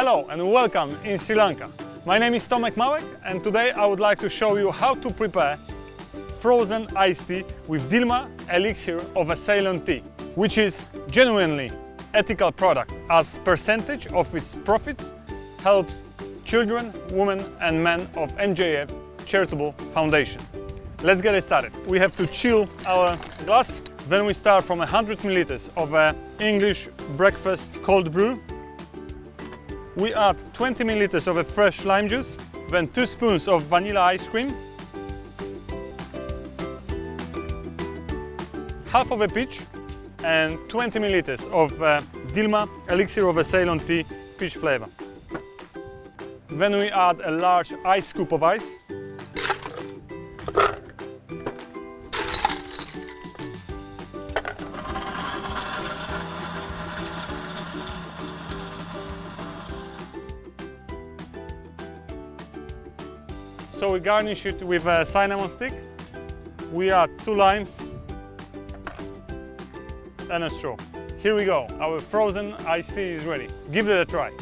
Hello and welcome in Sri Lanka. My name is Tomek Małek and today I would like to show you how to prepare frozen iced tea with Dilmah Elixir of Ceylon tea, which is genuinely ethical product as percentage of its profits helps children, women and men of NJF Charitable Foundation. Let's get it started. We have to chill our glass. Then we start from 100 milliliters of English breakfast cold brew. We add 20 milliliters of a fresh lime juice, then 2 spoons of vanilla ice cream, half of a peach and 20 milliliters of Dilmah Elixir of Ceylon tea peach flavor. Then we add a large ice scoop of ice. So we garnish it with a cinnamon stick. We add 2 limes and a straw. Here we go, our frozen iced tea is ready. Give it a try.